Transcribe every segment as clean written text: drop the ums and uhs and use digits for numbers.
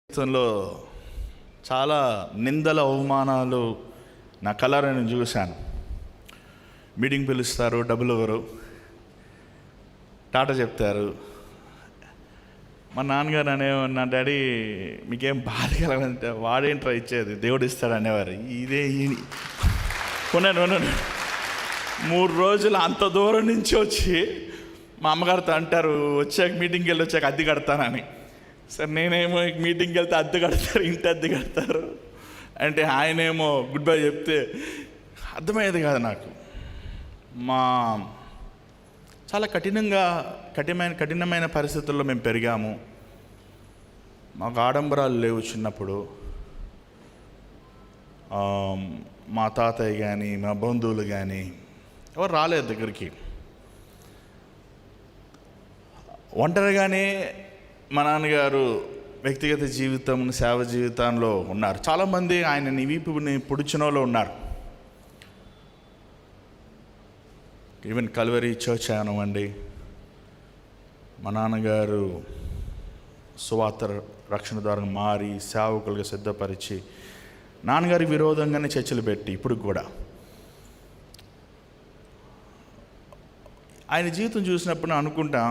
జీవితంలో చాలా నిందల అవమానాలు నా కలరని చూశాను. మీటింగ్ పిలుస్తారు, డబ్బులు ఎవరు టాటా చెప్తారు. మా నాన్నగారు నా డాడీ మీకేం బాధ కలగలంటే వాడేంట్రా ఇచ్చేది, దేవుడు ఇస్తాడు అనేవారు. ఇదే కొన్నాను 3 రోజులు అంత దూరం నుంచి వచ్చి మా అమ్మగారితో అంటారు, వచ్చాక మీటింగ్కి వెళ్ళి వచ్చాక అద్దె కడతానని. సరే నేనేమో మీటింగ్కి వెళ్తే అద్దె కడతారు, ఇంటి అద్దె కడతారు అంటే ఆయనేమో గుడ్ బై చెప్తే అర్థమయ్యేది కాదు నాకు. చాలా కఠినమైన పరిస్థితుల్లో మేము పెరిగాము. మాకు ఆడంబరాలు లేవు చిన్నప్పుడు. మా తాతయ్య కానీ మా బంధువులు కానీ ఎవరు రాలేదు దగ్గరికి. ఒంటరిగానే మా నాన్నగారు వ్యక్తిగత జీవితం, సేవ జీవితంలో ఉన్నారు. చాలామంది ఆయన వీపుని పొడిచిన వాళ్ళు ఉన్నారు. ఈవెన్ కల్వరీ చర్చ్ అనవండి, మా నాన్నగారు సువార్త రక్షణ ద్వారా మారి సేవకులుగా సిద్ధపరిచి నాన్నగారి విరోధంగానే చర్చలు పెట్టి ఇప్పుడు కూడా ఆయన జీవితం చూసినప్పుడు అనుకుంటా,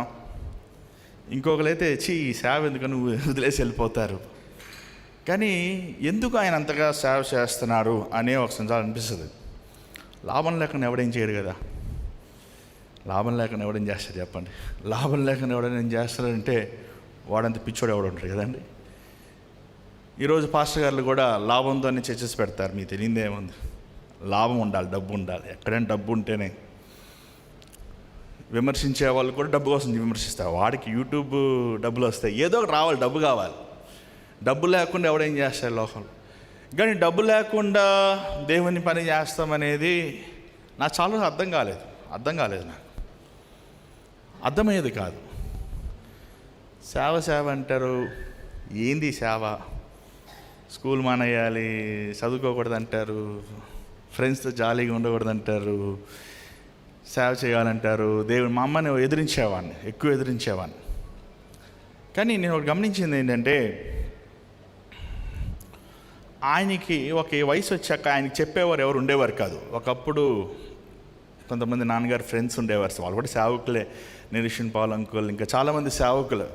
ఇంకొకరైతే ఈ సేవ ఎందుకని వదిలేసి వెళ్ళిపోతారు, కానీ ఎందుకు ఆయన అంతగా సేవ చేస్తున్నారు అనే ఒక సంచారం అనిపిస్తుంది. లాభం లేకుండా ఎవడేం చేయడు కదా. లాభం లేకుండా ఎవడేం చేస్తారు చెప్పండి. లాభం లేకుండా ఎవడైనా ఏం చేస్తారంటే వాడంత పిచ్చోడు ఎవడు ఉంటారు కదండి. ఈరోజు పాస్టర్ గారులు కూడా లాభంతోనే చర్చస్ పెడతారు. మీకు తెలియదేముంది, లాభం ఉండాలి, డబ్బు ఉండాలి. ఎక్కడైనా డబ్బు ఉంటేనే. విమర్శించే వాళ్ళు కూడా డబ్బు కోసం విమర్శిస్తారు. వాడికి యూట్యూబ్ డబ్బులు వస్తాయి, ఏదో ఒకటి రావాలి, డబ్బు కావాలి. డబ్బు లేకుండా ఎవడేం చేస్తారు లోకంలో. కానీ డబ్బు లేకుండా దేవుని పని చేస్తామనేది నాకు చాలా అర్థం కాలేదు నాకు అర్థమయ్యేది కాదు. సేవ అంటారు, ఏంది సేవ? స్కూల్ మానేయాలి, చదువుకోకూడదు అంటారు, ఫ్రెండ్స్తో జాలీగా ఉండకూడదు అంటారు, సేవ చేయాలంటారు. దేవుడు మా అమ్మని ఎక్కువ ఎదిరించేవాడిని. కానీ నేను ఒకటి గమనించింది ఏంటంటే, ఆయనకి ఒక వయసు వచ్చాక ఆయనకి చెప్పేవారు ఎవరు ఉండేవారు కాదు. ఒకప్పుడు కొంతమంది నాన్నగారు ఫ్రెండ్స్ ఉండేవారు, వాళ్ళు కూడా సేవకులే. నిరీషన్ పాల్ అంకుల్, ఇంకా చాలామంది సేవకులు,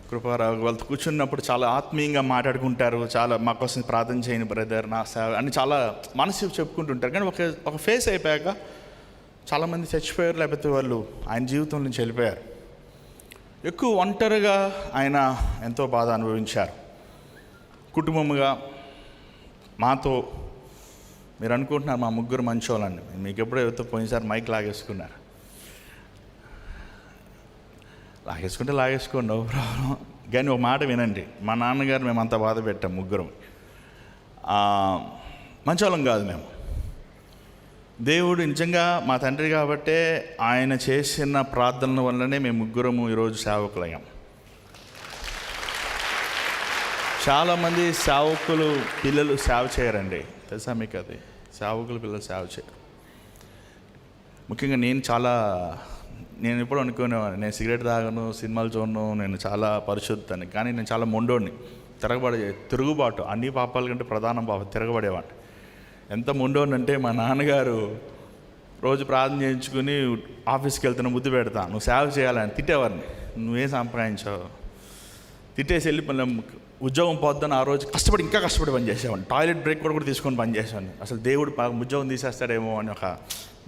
కృపారావు, వాళ్ళతో కూర్చున్నప్పుడు చాలా ఆత్మీయంగా మాట్లాడుకుంటారు. చాలా మా కోసం ప్రార్థన చేయని బ్రదర్, నా సేవ అని చాలా మనసు చెప్పుకుంటుంటారు. కానీ ఒక ఫేస్ అయిపోయాక చాలామంది చచ్చిపోయారు, లేకపోతే వాళ్ళు ఆయన జీవితం నుంచి వెళ్ళిపోయారు. ఎక్కువ ఒంటరిగా ఆయన ఎంతో బాధ అనుభవించారు. కుటుంబముగా మాతో మీరు అనుకుంటున్నారు మా ముగ్గురు మంచోళ్ళండి, మీకు ఎప్పుడో ఎవరితో పోయినసారి మైక్ లాగేసుకుంటే లాగేసుకోండి, నో ప్రాబ్లం. కానీ ఒక మాట వినండి, మా నాన్నగారు మేము అంత బాధ పెట్టాం. ముగ్గురం మంచోళ్ళం కాదు మేము. దేవుడు నిజంగా మా తండ్రి కాబట్టే ఆయన చేసిన ప్రార్థనల వల్లనే మేము ముగ్గురము ఈరోజు సేవకులయ్యాం. చాలామంది సేవకులు పిల్లలు సేవ చేయరండి, తెలుసా మీకు? అది సేవకులు పిల్లలు సేవ చేయరు. ముఖ్యంగా నేను ఎప్పుడు అనుకునేవాడిని, నేను సిగరెట్ తాగను, సినిమాలు చూడను, నేను చాలా పరిశుద్ధాన్ని. కానీ నేను చాలా మొండోడిని, తిరుగుబాటు, అన్ని పాపాల కంటే ప్రధాన పాపం తిరగబడేవాడిని. ఎంత మొండోనంటే మా నాన్నగారు రోజు ప్రార్థన చేయించుకుని ఆఫీస్కి వెళ్తున్న ముద్దు పెడతా, నువ్వు సేవ చేయాలని తిట్టేవారిని. నువ్వేం సంప్రదించావు, తిట్టేసి వెళ్ళి ఉద్యోగం పోద్దని ఆ రోజు ఇంకా కష్టపడి పనిచేసేవాడిని. టాయిలెట్ బ్రేక్ కూడా తీసుకొని పనిచేసేవాడిని. అసలు దేవుడు ఉద్యోగం తీసేస్తాడేమో అని ఒక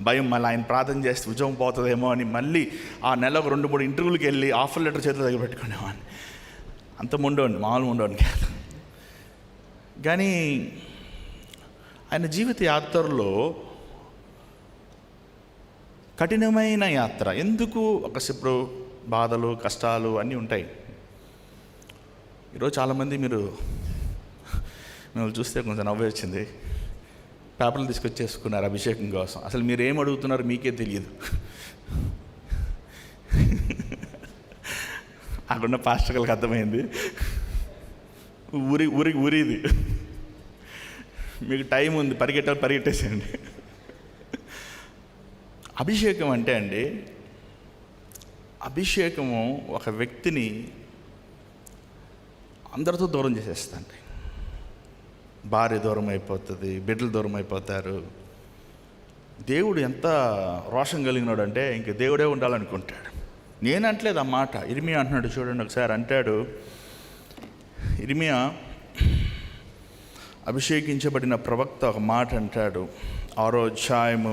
భయం. మళ్ళీ ఆయన ప్రార్థన చేస్తే ఉద్యోగం పోతుందేమో అని మళ్ళీ ఆ నెలకు 2-3 ఇంటర్వ్యూలకి వెళ్ళి ఆఫర్ లెటర్ చేతిలో దగ్గర పెట్టుకునేవాడిని. అంత మొండోండి, మామూలు మొండోండి కాదు. కానీ ఆయన జీవిత యాత్రలో కఠినమైన యాత్ర. ఎందుకు? ఒకసేపు బాధలు, కష్టాలు అన్నీ ఉంటాయి. ఈరోజు చాలామంది మిమ్మల్ని చూస్తే కొంచెం నవ్వు వచ్చింది. పేపర్లు తీసుకొచ్చేసుకున్నారు అభిషేకం కోసం. అసలు మీరు ఏం అడుగుతున్నారో మీకే తెలియదు. అక్కడున్న పాస్టర్లకు అర్థమైంది, ఊరిది మీకు టైం ఉంది, పరిగెట్టేసేయండి. అభిషేకం అంటే అండి, అభిషేకము ఒక వ్యక్తిని అందరితో దూరం చేసేస్తాండి. భార్య దూరం అయిపోతుంది, బిడ్డలు దూరం అయిపోతారు. దేవుడు ఎంత రోషం కలిగినాడు అంటే ఇంక దేవుడే ఉండాలనుకుంటాడు. నేనంటలేదు ఆ మాట, ఇర్మియా అంటున్నాడు. చూడండి ఒకసారి అంటాడు, ఇర్మియా అభిషేకించబడిన ప్రవక్త ఒక మాట అంటాడు. 6వ అధ్యాయము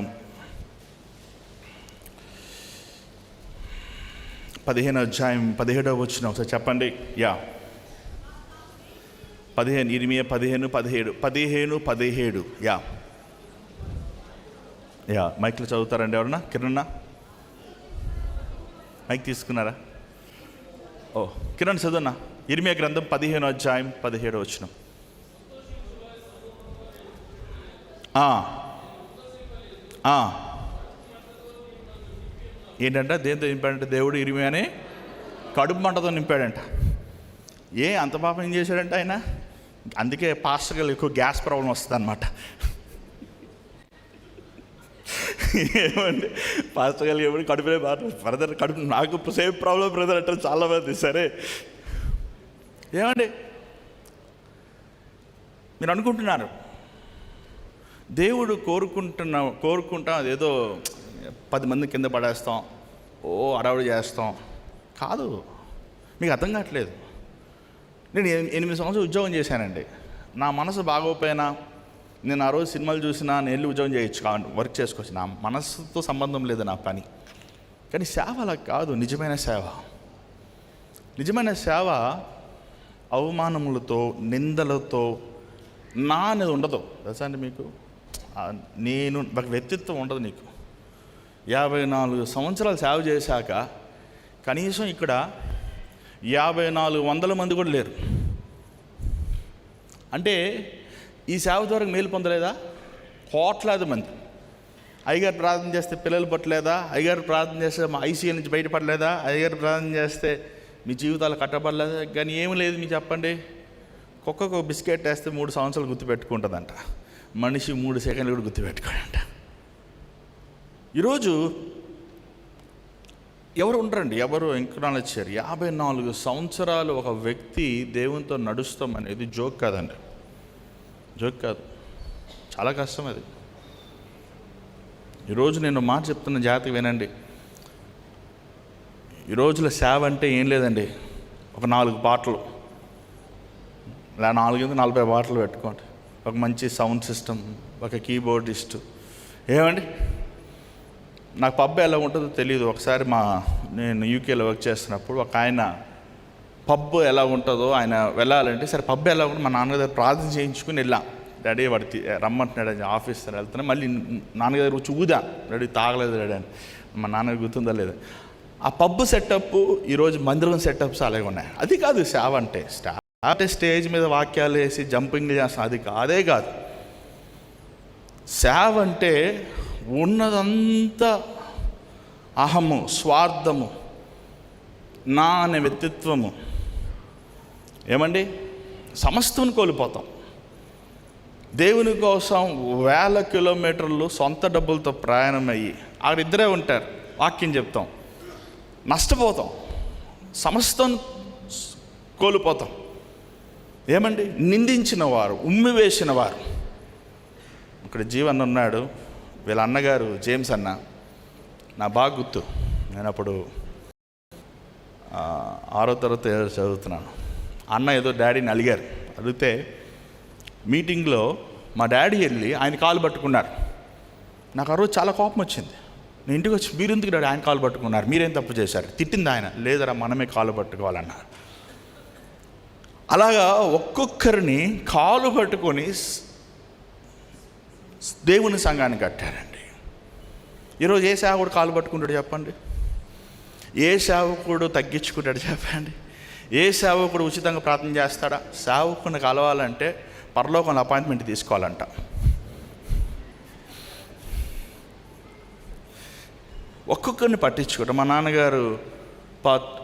15వ అధ్యాయం 17వ వచనం ఒకసారి చెప్పండి. 15, ఇర్మియా 15:17. మైక్లో చదువుతారండి ఎవరన్నా? కిరణ్ మైక్ తీసుకున్నారా? కిరణ్ చదువున్నా. ఇర్మియా గ్రంథం 15వ అధ్యాయం 17వ వచనం. ఏంటంట? దేంతో నింపాడంటే దేవుడు ఇర్మియాని కడుపు మంటతో నింపాడంట. అంత పాపం ఏం చేశాడంటే ఆయన? అందుకే పాస్టర్ గారు ఎక్కువ గ్యాస్ ప్రాబ్లం వస్తుంది అనమాట. ఏమండి పాస్టర్ గారు ఎప్పుడు కడుపులే బ్రదర్, కడుపు నాకు సేమ్ ప్రాబ్లం బ్రదర్ అంటారు చాలామంది. సరే ఏమండి మీరు అనుకుంటున్నారు దేవుడు కోరుకుంటాం అదేదో 10 మంది కింద పడేస్తాం, అడవుడు చేస్తాం కాదు. మీకు అర్థం కావట్లేదు. నేను 8 సంవత్సరాలు ఉద్యోగం చేశానండి. నా మనసు బాగోపోయినా, నేను ఆ రోజు సినిమాలు చూసినా నేను వెళ్ళి ఉద్యోగం చేయొచ్చు, వర్క్ చేసుకోవచ్చు. నా మనసుతో సంబంధం లేదు నా పని. కానీ సేవ అలా కాదు. నిజమైన సేవ అవమానములతో, నిందలతో అనేది ఉండదు. తెలుసా అండి మీకు? నేను ఒక వ్యక్తిత్వం ఉండదు నీకు. 54 సంవత్సరాలు సేవ చేశాక కనీసం ఇక్కడ 5400 మంది కూడా లేరు. అంటే ఈ సేవ ద్వారా మేలు పొందలేదా? కోట్లాది మంది. అయ్యగారు ప్రార్థన చేస్తే పిల్లలు పుట్టలేదా? అయ్యగారు ప్రార్థన చేస్తే మా ఐసీయూ నుంచి బయటపడలేదా? అయ్యగారు ప్రార్థన చేస్తే మీ జీవితాలు కట్టబడలేదా? కానీ ఏమి లేదు మీకు చెప్పండి. కుక్కకు బిస్కెట్ వేస్తే 3 సంవత్సరాలు గుర్తుపెట్టుకుంటుందంట. మనిషి 3 సెకండ్లు కూడా గుర్తుపెట్టుకోడంట. ఈరోజు ఎవరు ఉండరండి, ఎవరు ఎంకనాలెడ్జ్ చేయరు. 54 సంవత్సరాలు ఒక వ్యక్తి దేవునితో నడుస్తాం అనేది జోక్ కాదండి, జోక్ కాదు. చాలా కష్టం అది. ఈరోజు నేను మాట చెప్తున్న జాగ్రత్తగా వినండి. ఈ రోజుల సేవ అంటే ఏం లేదండి, ఒక 4 పాటలు, 40 పాటలు పెట్టుకోండి, ఒక మంచి సౌండ్ సిస్టమ్, ఒక కీబోర్డిస్ట్. ఏమండి నాకు పబ్ ఎలా ఉంటుందో తెలియదు. ఒకసారి నేను యూకేలో వర్క్ చేస్తున్నప్పుడు ఒక ఆయన పబ్ ఎలా ఉంటుందో ఆయన వెళ్ళాలంటే, సరే పబ్ ఎలా ఉంటుంది మా నాన్నగారు ప్రార్థన చేయించుకుని వెళ్ళాం. డాడీ వాడి రమ్మంటున్నాడు అని ఆఫీస్ వెళ్తున్నా. మళ్ళీ నాన్నగారు వచ్చి ఊదా, డాడీ తాగలేదు డాడీ అని. మా నాన్నగారు గుర్తుందా లేదా? ఆ పబ్ సెటప్ ఈరోజు మందిరం సెటప్స్ అలాగే ఉన్నాయి. అది కాదు సేవ అంటే. స్టేజ్ మీద వాక్యాలు వేసి జంపింగ్ చేస్తాం, అది కాదే కాదు. సేవ అంటే ఉన్నదంతా అహము, స్వార్థము, నా అనే వ్యక్తిత్వము. ఏమండి సమస్తం కోల్పోతాం. దేవుని కోసం 1000 కిలోమీటర్లు సొంత డబ్బులతో ప్రయాణం అయ్యి అక్కడ ఇద్దరే ఉంటారు, వాక్యం చెప్తాం, నష్టపోతాం, సమస్తం కోల్పోతాం. ఏమండి నిందించిన వారు, ఉమ్మి వేసిన వారు. ఇక్కడ జీవన్ ఉన్నాడు, వీళ్ళ అన్నగారు జేమ్స్ అన్న, నా బాగా గుర్తు. నేను అప్పుడు 6వ తరగతి చదువుతున్నాను. అన్న ఏదో డాడీని అడిగితే మీటింగ్లో మా డాడీ వెళ్ళి ఆయన కాలు పట్టుకున్నారు. నాకు ఆ రోజు చాలా కోపం వచ్చింది. నేను ఇంటికి వచ్చి, మీరు ఎందుకు డాడీ ఆయన కాలు పట్టుకున్నారు, మీరేం తప్పు చేశారు? తిట్టింది ఆయన. లేదరా మనమే కాలు పట్టుకోవాలన్నారు. అలాగా ఒక్కొక్కరిని కాలు పట్టుకొని దేవుని సంఘాన్ని కట్టారండి. ఈరోజు ఏ సేవకుడు కాలు పట్టుకుంటాడు చెప్పండి? ఏ సేవకుడు తగ్గించుకుంటాడు చెప్పండి? ఏ సేవకుడు ఉచితంగా ప్రార్థన చేస్తాడా? సేవకుని కలవాలంటే పరలోకంలో అపాయింట్మెంట్ తీసుకోవాలంట. ఒక్కొక్కరిని పట్టించుకుంటారు. మా నాన్నగారు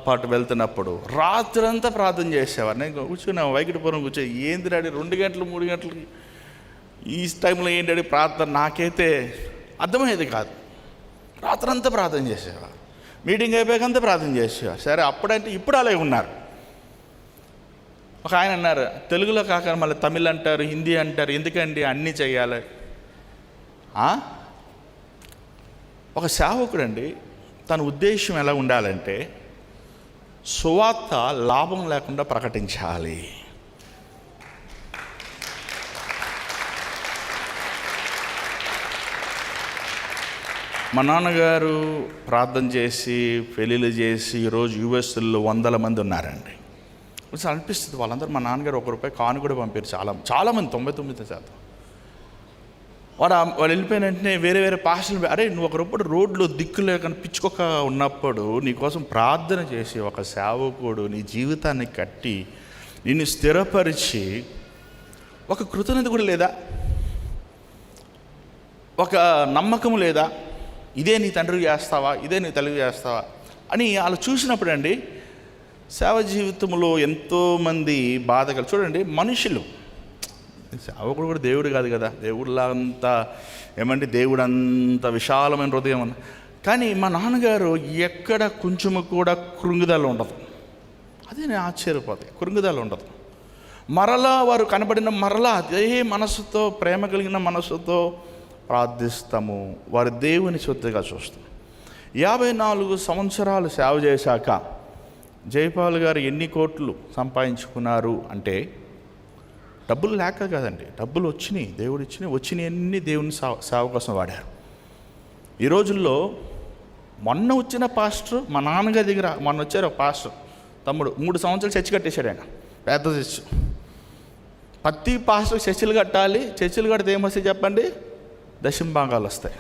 పాటు వెళ్తున్నప్పుడు రాత్రంతా ప్రార్థన చేసేవారు. నేను కూర్చున్నా వైకిటిపురం కూర్చో, ఏంది డాడీ 2 గంటలు 3 గంటలకి ఈ టైంలో ఏంటంటే ప్రార్థన? నాకైతే అర్థమయ్యేది కాదు. రాత్రంతా ప్రార్థన చేసేవారు, మీటింగ్ అయిపోయాకంతా ప్రార్థన చేసేవారు. సరే అప్పుడంటే ఇప్పుడు అలాగే ఉన్నారు. ఒక ఆయన అన్నారు, తెలుగులో కాక మళ్ళీ తమిళ్ అంటారు, హిందీ అంటారు, ఎందుకండి అన్నీ చెయ్యాలి? ఒక సేవకుడు అండి, తన ఉద్దేశం ఎలా ఉండాలంటే సువార్త లాభం లేకుండా ప్రకటించాలి. మా నాన్నగారు ప్రార్థన చేసి పెళ్ళిళ్ళు చేసి ఈరోజు యూఎస్లో 100 మంది ఉన్నారండి. కొంచెం అనిపిస్తుంది, వాళ్ళందరూ మా నాన్నగారు ₹1 కాను కూడా పంపారు. చాలామంది 99%. వాళ్ళు వెళ్ళిపోయిన వెంటనే వేరే వేరే పాస్టర్లు, అరే నువ్వు ఒకరప్పుడు రోడ్లో దిక్కులే కనిపించుకోక ఉన్నప్పుడు నీకోసం ప్రార్థన చేసి ఒక సేవకుడు నీ జీవితాన్ని కట్టి నిన్ను స్థిరపరిచి ఒక కృతజ్ఞత కూడా లేదా, ఒక నమ్మకం లేదా, ఇదే నీ తండ్రి చేస్తావా, ఇదే నీ తల్లి చేస్తావా అని వాళ్ళు చూసినప్పుడు అండి, సేవ జీవితంలో ఎంతోమంది బాధలు చూడండి. మనుషులు, సేవకుడు కూడా దేవుడు కాదు కదా, దేవుడిలా అంతా ఏమంటే దేవుడు అంత విశాలమైన హృదయం అన్న. కానీ మా నాన్నగారు ఎక్కడ కొంచెము కూడా కృంగుదల ఉండదు. అదే నేను ఆశ్చర్యపోతాయి, కృంగుదల ఉండదు. మరలా వారు కనబడిన మరలా అదే మనసుతో, ప్రేమ కలిగిన మనసుతో ప్రార్థిస్తాము. వారి దేవుని సొత్తుగా చూస్తాం. 54 సంవత్సరాలు సేవ చేశాక జైపాల్ గారు ఎన్ని కోట్లు సంపాదించుకున్నారు అంటే డబ్బులు లేక కాదండి, డబ్బులు వచ్చినాయి, దేవుడు వచ్చినాయన్నీ దేవుని సేవ కోసం వాడారు. ఈ రోజుల్లో మొన్న వచ్చిన పాస్టర్, మా నాన్నగారి దగ్గర మొన్న వచ్చారు ఒక పాస్టర్ తమ్ముడు, 3 సంవత్సరాలు చర్చి కట్టేశాడు ఆయన, పెద్ద చర్చి. ప్రతి పాస్టర్ చర్చిలు కట్టాలి, చర్చిలు కడితే ఏమొస్తాయి చెప్పండి, దశంభాగాలు వస్తాయి.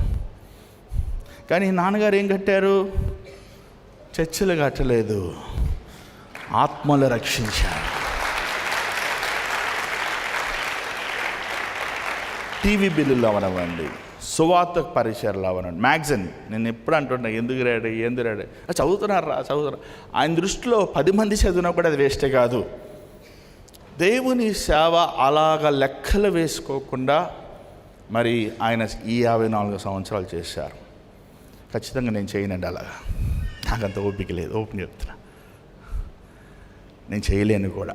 కానీ నాన్నగారు ఏం కట్టారు? చర్చిలు కట్టలేదు, ఆత్మలు రక్షించారు. టీవీ బిల్లులు అవనవ్వండి, సువార్త పరిచయాలు అవనండి, మ్యాగజైన్. నేను ఎప్పుడు అంటున్నా, ఎందుకు రాడు చదువుతున్నారు. ఆయన దృష్టిలో 10 మంది చదివినా కూడా అది వేస్టే కాదు. దేవుని సేవ అలాగ లెక్కలు వేసుకోకుండా మరి ఆయన ఈ 54 సంవత్సరాలు చేశారు. ఖచ్చితంగా నేను చేయనండి అలాగా, నాకంత ఓపిక లేదు, ఓపిక చెప్తున్నా, నేను చేయలేను కూడా.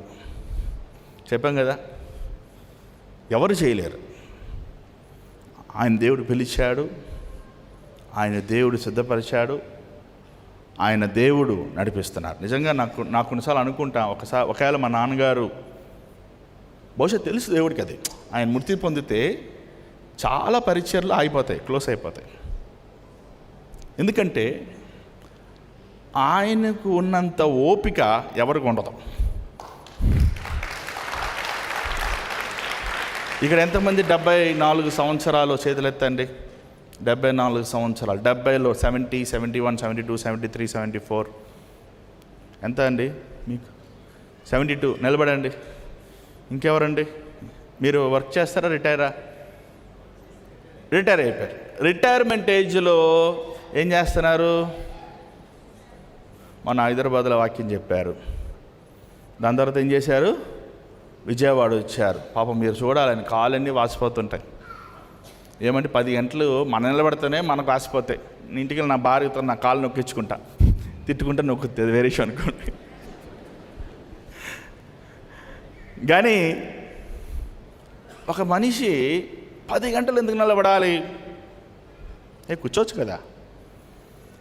చెప్పాం కదా, ఎవరు చేయలేరు. ఆయన దేవుడు పిలిచాడు, ఆయన దేవుడు సిద్ధపరిచాడు, ఆయన దేవుడు నడిపిస్తున్నారు. నిజంగా నాకు కొన్నిసార్లు అనుకుంటా, ఒకవేళ మా నాన్నగారు బహుశా తెలుసు దేవుడికి, అది ఆయన మృతి పొందితే చాలా పరిచర్లు ఆగిపోతాయి, క్లోజ్ అయిపోతాయి. ఎందుకంటే ఆయనకు ఉన్నంత ఓపిక ఎవరికి ఉండదు. ఇక్కడ ఎంతమంది 74 సంవత్సరాలు చేతులెత్తండి? 74 సంవత్సరాలు. 70లో 70, 71, 72, 73, 74 ఎంత అండి మీకు? 72. నిలబడండి. ఇంకెవరండి? మీరు వర్క్ చేస్తారా, రిటైర్ అయిపోయారు. రిటైర్మెంట్ ఏజ్లో ఏం చేస్తున్నారు? మన హైదరాబాద్లో వాక్యం చెప్పారు, దాని తర్వాత ఏం చేశారు? విజయవాడ వచ్చారు. పాపం మీరు చూడాలని కాళ్ళన్నీ వాసిపోతుంటాయి. ఏమంటే 10 గంటలు మన నిలబడితేనే మనకు వాసిపోతాయి. ఇంటికి నా భార్యతో నా కాళ్ళు నొక్కించుకుంటా, తిట్టుకుంటా నొక్కుతుంది, వేరే విషయం అనుకోండి. కానీ ఒక మనిషి 10 గంటలు ఎందుకు నిలబడాలి? కూర్చోవచ్చు కదా.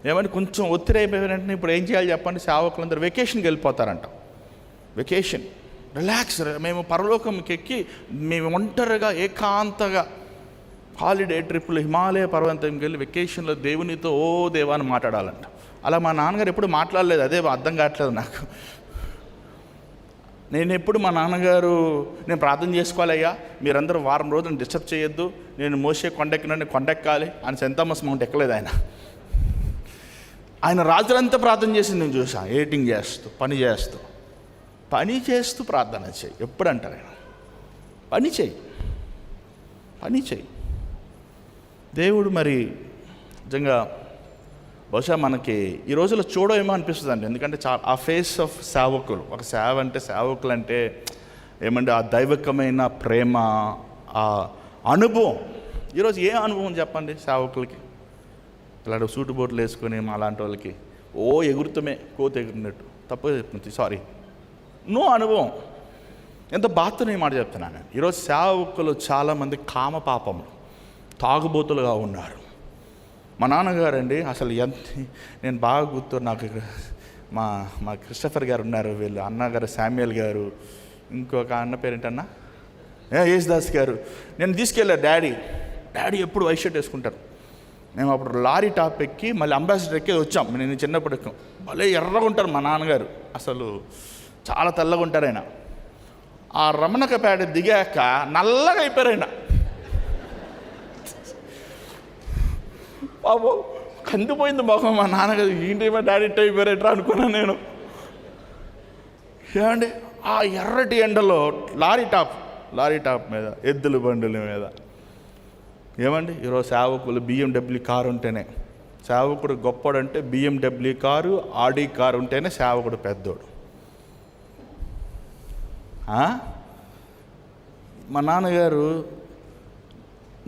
ఏమంటే కొంచెం ఒత్తిడి అయిపోయిన వెంటనే ఇప్పుడు ఏం చేయాలి చెప్పండి? సేవకులందరూ వెకేషన్కి వెళ్ళిపోతారంట. Vacation, relax. మేము పరలోకంకి ఎక్కి మేము ఒంటరిగా ఏకాంతగా హాలిడే ట్రిప్లు హిమాలయ పర్వతంకి వెళ్ళి వెకేషన్లో దేవునితో ఓ దేవాన్ని మాట్లాడాలంట. అలా మా నాన్నగారు ఎప్పుడు మాట్లాడలేదు, అదే అర్థం కావట్లేదు నాకు. నేను ఎప్పుడు మా నాన్నగారు, నేను ప్రార్థన చేసుకోవాలయ్యా, మీరందరూ వారం రోజులు డిస్టర్బ్ చేయొద్దు, నేను మోసే కొండెక్కాలి అని సెయింట్ థామస్ మౌంట్ ఎక్కలేదు ఆయన రాత్రంతా ప్రార్థన చేసింది నేను చూసాను. ఎడిటింగ్ చేస్తూ పని చేస్తూ ప్రార్థన చేయి. ఎప్పుడు అంటారు ఆయన, పని చేయి. దేవుడు మరి నిజంగా బహుశా మనకి ఈ రోజుల్లో చూడమేమో అనిపిస్తుంది అండి. ఎందుకంటే ఆ ఫేస్ ఆఫ్ సేవకులు, ఒక సేవకులు అంటే ఏమంటే ఆ దైవికమైన ప్రేమ, ఆ అనుభవం. ఈరోజు ఏ అనుభవం చెప్పండి సేవకులకి? ఇలాంటి సూటు బోట్లు వేసుకొని మా అలాంటి వాళ్ళకి ఎగురుతమే కోత ఎగురినట్టు, తప్పు చెప్తుంది, సారీ, నో అనుభవం. ఎంత బాధతో ఈ మాట చెప్తున్నాను. ఈరోజు సేవకులు చాలామంది కామ పాపం తాగుబోతులుగా ఉన్నారు. మా నాన్నగారండి అసలు నేను బాగా గుర్తు నాకు మా క్రిస్టఫర్ గారు ఉన్నారు, వీళ్ళు అన్నగారు శామ్యుయల్ గారు, ఇంకొక అన్న పేరేంటన్నా యేసుదాస్ గారు. నేను తీసుకెళ్ళారు డాడీ ఎప్పుడు వైట్ షర్ట్ వేసుకుంటారు. మేము అప్పుడు లారీ టాప్ ఎక్కి మళ్ళీ అంబాసిడర్ ఎక్కి వచ్చాం. నేను చిన్నప్పుడు ఎక్కాం. భలే ఎర్రగా ఉంటారు మా నాన్నగారు, అసలు చాలా తెల్లగా ఉంటారు ఆయన. ఆ రమణకపేట దిగాక నల్లగా అయిపోయారు ఆయన. బాబు కందిపోయింది మొహం. మా నాన్నగారు ఏంటి మా డాడీ ఇట్ అయిపోయారేట్రా అనుకున్నాను నేను. ఏమండి ఆ ఎర్రటి ఎండలో లారీ టాప్ మీద ఎద్దుల బండుల మీద ఏమండి ఈరోజు సేవకులు BMW కారు ఉంటేనే సేవకుడు గొప్పడంటే BMW కారు, ఆడి కారు ఉంటేనే సేవకుడు పెద్దోడు. మా నాన్నగారు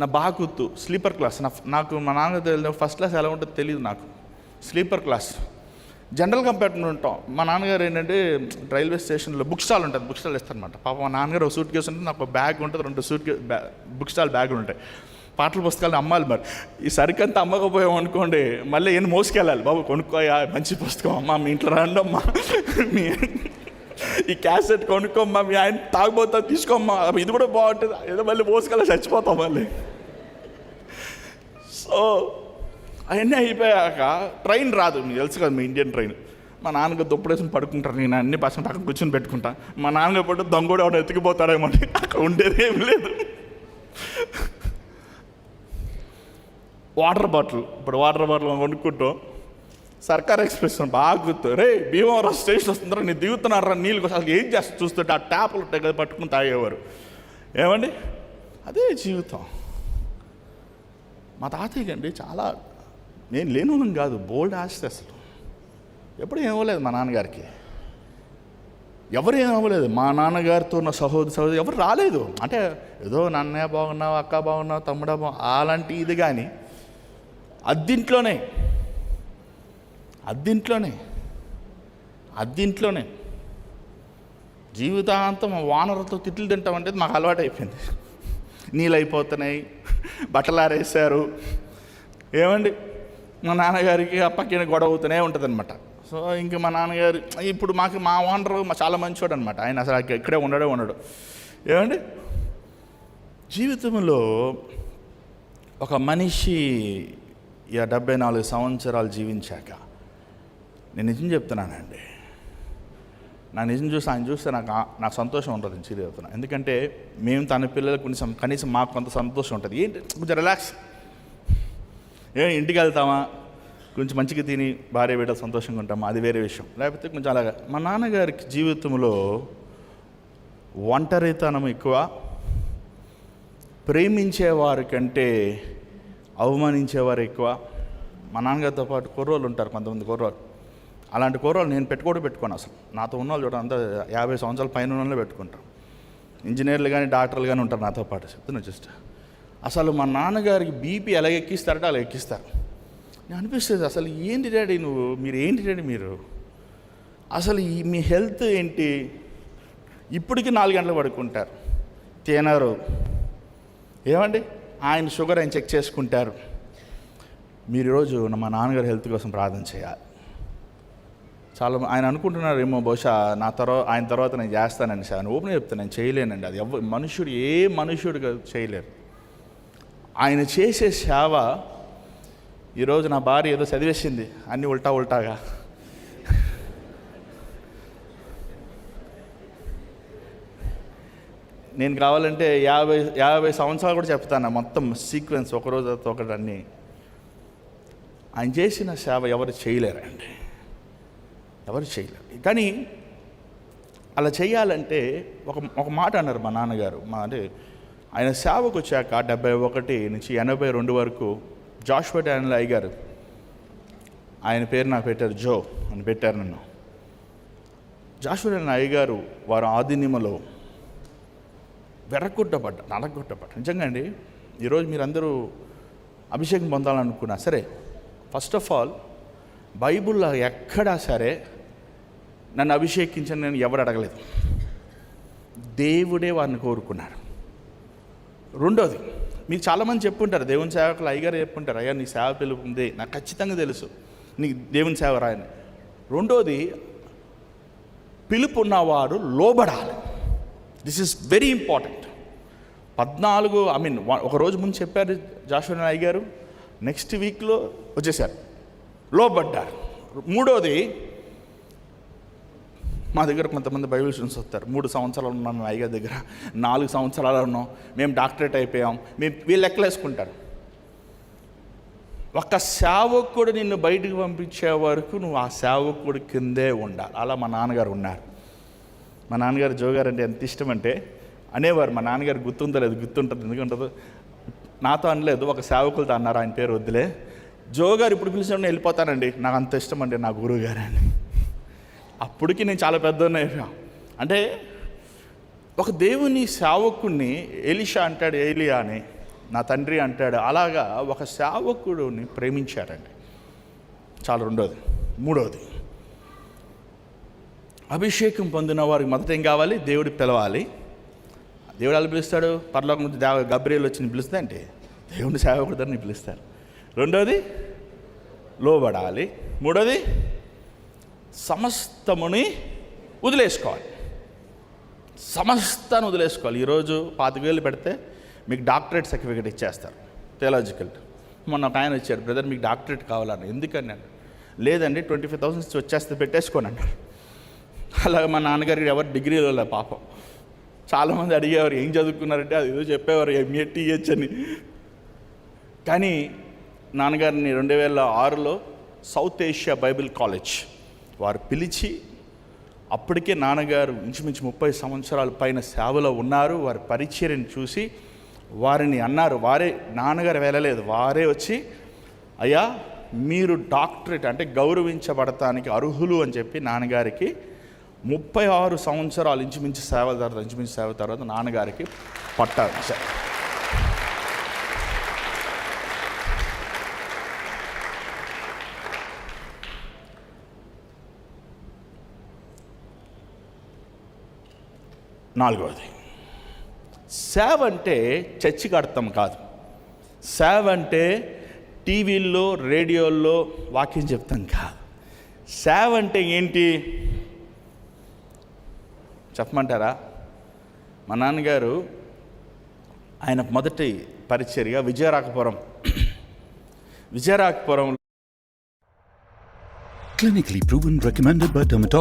నా బాగా గుర్తు స్లీపర్ క్లాస్. నాకు మా నాన్నగారు తెలియదు ఫస్ట్ క్లాస్ ఎలా ఉంటుందో తెలియదు నాకు. స్లీపర్ క్లాస్ జనరల్ కంపార్ట్మెంట్ ఉంటాం. మా నాన్నగారు ఏంటంటే రైల్వే స్టేషన్లో బుక్ స్టాల్ ఉంటుంది, బుక్ స్టాల్ ఇస్తారనమాట. పాప మా నాన్నగారు ఒక సూట్ కేసు ఉంటుంది, నాకు ఒక బ్యాగ్ ఉంటుంది, 2 బుక్ స్టాల్ బ్యాగులు ఉంటాయి. పాటల పుస్తకాలు అమ్మాలి. మరి ఈ సరికంతా అమ్మకపోయాం అనుకోండి మళ్ళీ ఏం మోసుకెళ్ళాలి. బాబు కొనుక్కోయా మంచి పుస్తకం అమ్మా, మీ ఇంట్లో రండి అమ్మా, ఈ క్యాసెట్ కొనుక్కోమ్మా, మీ ఆయన తాగిపోతా తీసుకోమ్మా, ఇది కూడా బాగుంటుంది, ఏదో మళ్ళీ మోసుకెళ్ళి చచ్చిపోతాం మళ్ళీ. సో అవన్నీ అయిపోయాక ట్రైన్ రాదు, మీకు తెలుసు కదా మీ ఇండియన్ ట్రైన్. మా నాన్నగారు దుప్పడేసుకుని పడుకుంటారు, నేను అన్ని పక్కన కూర్చొని పెట్టుకుంటా. మా నాన్నగారు పట్టు దొంగోడు ఎవడో ఎత్తుకుపోతాడేమో, అక్కడ ఉండేది ఏం లేదు. వాటర్ బాటిల్ కొనుక్కుంటాం. సర్కార్ ఎక్స్ప్రెస్ బాగా గుర్తు. రే భీమవరం స్టేషన్ వస్తుందా, నేను దిగుతున్నారా నీళ్ళు కోసం అసలు ఏం చేస్తా చూస్తుంటే ఆ ట్యాపులు ఉంటాయి కదా పట్టుకుని తాగేవారు. ఏమండి అదే జీవితం. మా తాతయ్య అండి చాలా, నేను లేను కాదు, బోల్డ్ ఆస్తి. అసలు ఎప్పుడు ఏమవ్వలేదు మా నాన్నగారికి, ఎవరు ఏమవ్వలేదు. మా నాన్నగారితో ఉన్న సహోదరు ఎవరు రాలేదు. అంటే ఏదో నాన్నయ్య బాగున్నావు, అక్క బాగున్నావు, తమ్ముడా అలాంటి ఇది. కానీ అద్దింట్లోనే జీవితాంతం వానరులతో తిట్లు తింటామంటే మాకు అలవాటు అయిపోయింది. నీళ్ళు అయిపోతున్నాయి, బట్టలు ఆరేసారు. ఏమండి మా నాన్నగారికి అప్పకి గొడవ అవుతూనే ఉంటుంది అనమాట. సో ఇంక మా నాన్నగారు ఇప్పుడు మా ఓనర్ చాలా మంచివాడు అనమాట. ఆయన అసలు ఇక్కడే ఉండడు. ఏమండి జీవితంలో ఒక మనిషి 74 సంవత్సరాలు జీవించాక, నేను నిజం చెప్తున్నానండి, నా నిజం చూసి ఆయన చూస్తే నాకు సంతోషం ఉంటుంది. సీరియస్ చెప్తున్నా. ఎందుకంటే మేము తన పిల్లలకు కనీసం మాకు కొంత సంతోషం ఉంటుంది. ఏంటి కొంచెం రిలాక్స్, ఇంటికి వెళ్తామా కొంచెం మంచిగా తిని భార్య బిడ్డ సంతోషంగా ఉంటామా, అది వేరే విషయం. లేకపోతే కొంచెం అలాగా. మా నాన్నగారికి జీవితంలో ఒంటరితనం ఎక్కువ, ప్రేమించేవారి కంటే అవమానించేవారు ఎక్కువ. మా నాన్నగారితో పాటు కుర్రోళ్ళు ఉంటారు, కొంతమంది కుర్రోళ్ళు. అలాంటి కుర్రోళ్ళు నేను పెట్టుకోను. అసలు నాతో ఉన్న వాళ్ళు చూడండి, అంతా 50 సంవత్సరాల పైన వాళ్ళే పెట్టుకుంటారు. ఇంజనీర్లు కానీ డాక్టర్లు కానీ ఉంటారు నాతో పాటు. చెప్తున్నా జస్ట్ అసలు మా నాన్నగారికి బీపీ ఎలా ఎక్కిస్తారంటే అలా ఎక్కిస్తారు. నేను అనిపిస్తుంది అసలు ఏంటి డాడీ మీరు అసలు మీ హెల్త్ ఏంటి? ఇప్పటికీ 4 గంటలు పడుకుంటారు, తినరు. ఏమండి ఆయన షుగర్ ఆయన చెక్ చేసుకుంటారు. మీరు ఈరోజు మా నాన్నగారి హెల్త్ కోసం ప్రార్థన చేయాలి. చాలా ఆయన అనుకుంటున్నారు ఏమో బహుశా ఆయన తర్వాత నేను చేస్తానని. ఆయన ఓపెన్ చెప్తాను, నేను చేయలేనండి. అది ఏ మనుష్యుడు చేయలేరు. ఆయన చేసే సేవ. ఈరోజు నా భార్య ఏదో చదివేసింది అన్నీ ఉల్టాగా. నేను కావాలంటే 50 సంవత్సరాలు కూడా చెప్తాను మొత్తం సీక్వెన్స్, ఒకరోజు ఒకటి అన్నీ. ఆయన చేసిన సేవ ఎవరు చేయలేరండి, ఎవరు చేయలేరు. కానీ అలా చేయాలంటే ఒక మాట అన్నారు మా నాన్నగారు. అంటే ఆయన సేవకు వచ్చాక 71 నుంచి 82 వరకు జాషువా డానియల్ అయ్యగారు, ఆయన పేరు నాకు పెట్టారు, జో అని పెట్టారు నన్ను. జాషువా డానియల్ అయ్యగారు వారు ఆదినిమలో నరగొట్టబడ్డ. నిజంగా అండి, ఈరోజు మీరందరూ అభిషేకం పొందాలనుకున్నా సరే, ఫస్ట్ ఆఫ్ ఆల్ బైబిల్లో ఎక్కడా సరే నన్ను అభిషేకించని నేను ఎవరు అడగలేదు. దేవుడే వారిని కోరుకున్నాడు. రెండోది, మీకు చాలామంది చెప్పుంటారు, దేవుని సేవకులు అయ్యగారు చెప్పుంటారు, అయ్యా నీ సేవ పిలుపు ఉంది, నాకు ఖచ్చితంగా తెలుసు నీకు దేవుని సేవ రాయని. రెండోది, పిలుపు ఉన్నవాడు లోబడాలి. This is very important. 14 ఒక రోజు ముందు చెప్పారు జాషువా అయ్యగారు, నెక్స్ట్ వీక్లో వచ్చేసారు, లోబడ్డారు. మూడోది, మా దగ్గర కొంతమంది బైబిల్ స్టూడెంట్స్ వస్తారు, 3 సంవత్సరాలు ఉన్నాం మేము అయ్యగారి దగ్గర, 4 సంవత్సరాలు ఉన్నాం, మేము డాక్టరేట్ అయిపోయాం, వీళ్ళు లెక్కలేసుకుంటారు. ఒక సేవకుడు నిన్ను బయటకు పంపించే వరకు నువ్వు ఆ సేవకుడు కిందే ఉండాలి. అలా మా నాన్నగారు ఉన్నారు. మా నాన్నగారు జోగారు అంటే ఎంత ఇష్టం అంటే అనేవారు, మా నాన్నగారు గుర్తుంటుంది ఎందుకంటే నాతో అనలేదు, ఒక సేవకులతో అన్నారు, ఆయన పేరు వద్దులే, జోగారు ఇప్పుడు పిలిచినప్పుడు నేను వెళ్ళిపోతానండి, నాకు అంత ఇష్టం అండి నా గురువు గారు అని. అప్పటికి నేను చాలా పెద్దోడిని అయిపోయాను. అంటే ఒక దేవుని సేవకుడిని ఎలీషా అంటాడు, ఏలియా అని నా తండ్రి అంటాడు, అలాగా ఒక సేవకుడిని ప్రేమించాడండి. చాలా. రెండోది. మూడోది, అభిషేకం పొందిన వారికి మొదట ఏం కావాలి? దేవుడికి పిలవాలి. దేవుడు ఎలా పిలుస్తాడు? పరలోకం నుంచి గబ్రియల్ వచ్చి నీ పిలుస్తా అంటే దేవుని సేవకుడిని పిలుస్తారు. రెండోది, లోబడాలి. మూడోది, సమస్తముని వదిలేసుకోవాలి. సమస్తాన్ని వదిలేసుకోవాలి. ఈరోజు 25,000 పెడితే మీకు డాక్టరేట్ సర్టిఫికేట్ ఇచ్చేస్తారు, థియాలజికల్. మొన్న ఒక ఆయన వచ్చాడు, బ్రదర్ మీకు డాక్టరేట్ కావాలని. ఎందుకని? లేదండి 25,000 వచ్చేస్తే పెట్టేసుకోండి అన్నారు. అలాగే మా నాన్నగారికి ఎవరు డిగ్రీలో లే పాపం. చాలామంది అడిగేవారు ఏం చదువుకున్నారంటే అది ఏదో చెప్పేవారు MA TH అని. కానీ నాన్నగారిని 2006లో సౌత్ ఏషియా బైబిల్ కాలేజ్ వారు పిలిచి, అప్పటికే నాన్నగారు ఇంచుమించు 30 సంవత్సరాల పైన సేవలో ఉన్నారు. వారి పరిచర్యను చూసి వారిని అన్నారు, వారే, నాన్నగారు వెళ్ళలేదు, వారే వచ్చి అయ్యా మీరు డాక్టరేట్ అంటే గౌరవించబడటానికి అర్హులు అని చెప్పి నాన్నగారికి 36 సంవత్సరాలు ఇంచుమించు సేవ తర్వాత నాన్నగారికి పట్టారు. నాలుగవది, సేవ అంటే చర్చి కడతాం కాదు. సేవ అంటే టీవీల్లో రేడియోల్లో వాక్యం చెప్తాం కాదు. సేవ అంటే ఏంటి చెప్పమంటారా? మా నాన్నగారు ఆయన మొదటి పరిచర్య విజయరాఘపురం. Clinically proven, recommended by dermatologists.